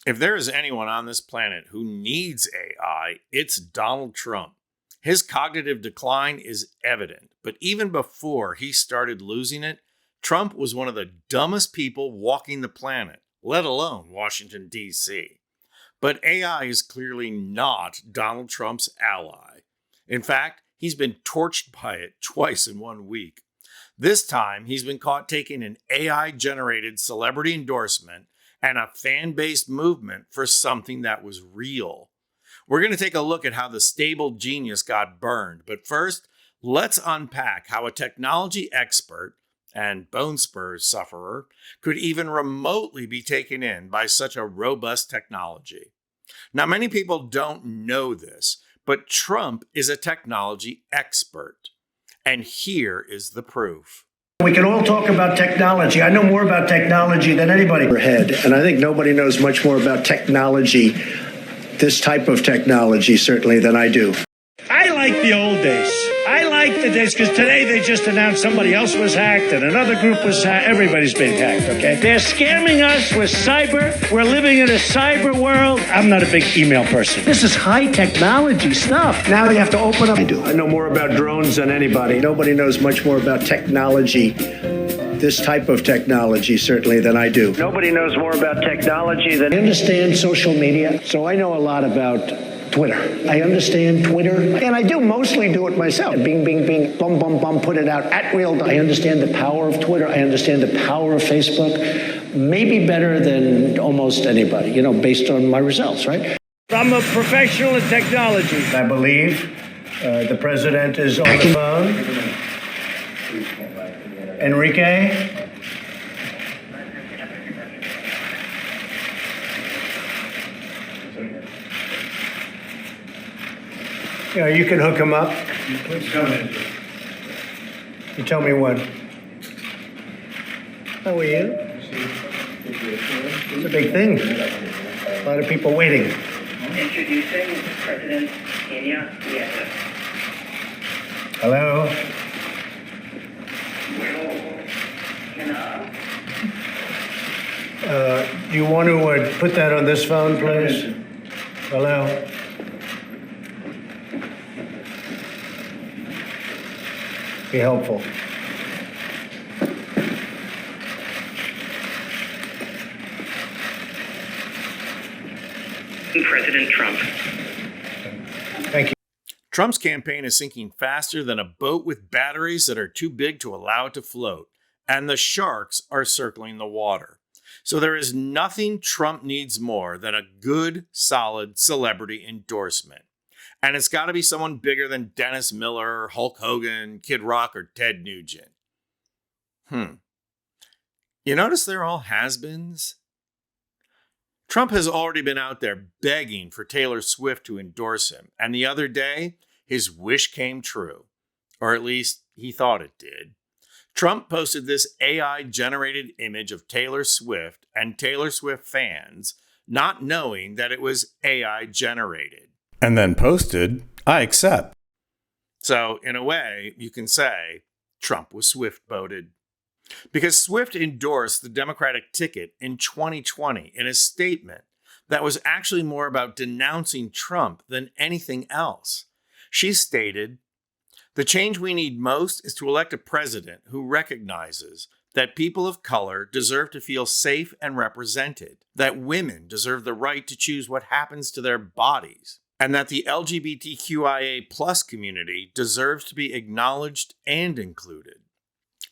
If there is anyone on this planet who needs AI, it's Donald Trump. His cognitive decline is evident, but even before he started losing it, Trump was one of the dumbest people walking the planet, let alone Washington, D.C. But AI is clearly not Donald Trump's ally. In fact, he's been torched by it twice in 1 week. This time, he's been caught taking an AI-generated celebrity endorsement and a fan-based movement for something that was real. We're going to take a look at how the stable genius got burned, but first, let's unpack how a technology expert and bone spurs sufferer could even remotely be taken in by such a robust technology. Now, many people don't know this, but Trump is a technology expert. And here is the proof. We can all talk about technology. I know more about technology than anybody. And I think nobody knows much more about technology, this type of technology, certainly, than I do. I like the old days. I like the days because today they just announced somebody else was hacked and another group was hacked. Everybody's being hacked, okay? They're scamming us with cyber. We're living in a cyber world. I'm not a big email person. This is high technology stuff. Now they have to open up. I do. I know more about drones than anybody. Nobody knows much more about technology, this type of technology, certainly, than I do. Nobody knows more about technology than I understand social media. So I know a lot about Twitter. I understand Twitter, and I do mostly do it myself. Bing, bing, bing, bum, bum, bum, put it out at real. I understand the power of Twitter. I understand the power of Facebook, maybe better than almost anybody, based on my results, right? I'm a professional in technology. I believe the president is on the phone. Enrique? Yeah, you can hook him up. Please come in. You tell me when. How are you? It's a big thing. A lot of people waiting. Introducing President Kenya. Yes. Hello? You want to put that on this phone, please? Hello? Be helpful. President Trump. Thank you. Trump's campaign is sinking faster than a boat with batteries that are too big to allow it to float, and the sharks are circling the water. So there is nothing Trump needs more than a good, solid celebrity endorsement. And it's got to be someone bigger than Dennis Miller, Hulk Hogan, Kid Rock, or Ted Nugent. You notice they're all has-beens? Trump has already been out there begging for Taylor Swift to endorse him. And the other day, his wish came true. Or at least he thought it did. Trump posted this AI-generated image of Taylor Swift and Taylor Swift fans, not knowing that it was AI-generated. And then posted, "I accept." So, in a way, you can say Trump was Swift-boated. Because Swift endorsed the Democratic ticket in 2020 in a statement that was actually more about denouncing Trump than anything else. She stated, "The change we need most is to elect a president who recognizes that people of color deserve to feel safe and represented, that women deserve the right to choose what happens to their bodies, and that the LGBTQIA plus community deserves to be acknowledged and included."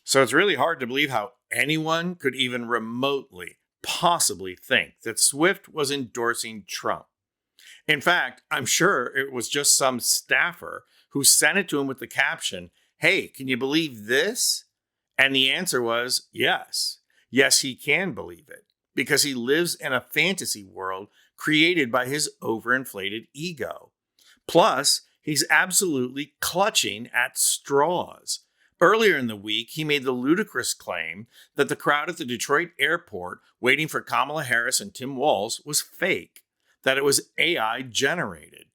So it's really hard to believe how anyone could even remotely possibly think that Swift was endorsing Trump. In fact, I'm sure it was just some staffer who sent it to him with the caption, "Hey, can you believe this?" And the answer was yes. Yes, he can believe it, because he lives in a fantasy world created by his overinflated ego. Plus, he's absolutely clutching at straws. Earlier in the week, he made the ludicrous claim that the crowd at the Detroit airport waiting for Kamala Harris and Tim Walz was fake, that it was AI generated.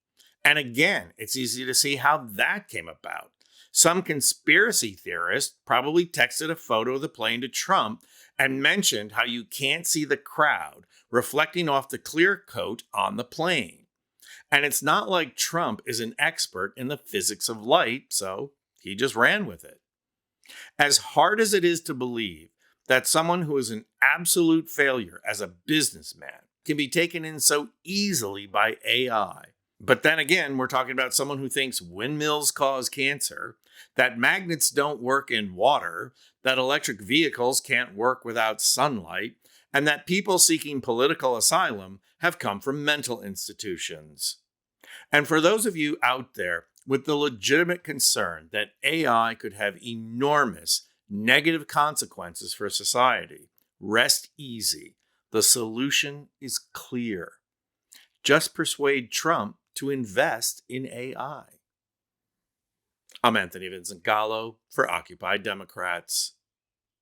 And again, it's easy to see how that came about. Some conspiracy theorist probably texted a photo of the plane to Trump and mentioned how you can't see the crowd reflecting off the clear coat on the plane. And it's not like Trump is an expert in the physics of light, so he just ran with it. As hard as it is to believe that someone who is an absolute failure as a businessman can be taken in so easily by AI, but then again, we're talking about someone who thinks windmills cause cancer, that magnets don't work in water, that electric vehicles can't work without sunlight, and that people seeking political asylum have come from mental institutions. And for those of you out there with the legitimate concern that AI could have enormous negative consequences for society, rest easy. The solution is clear. Just persuade Trump to invest in AI. I'm Anthony Vincent Gallo for Occupy Democrats.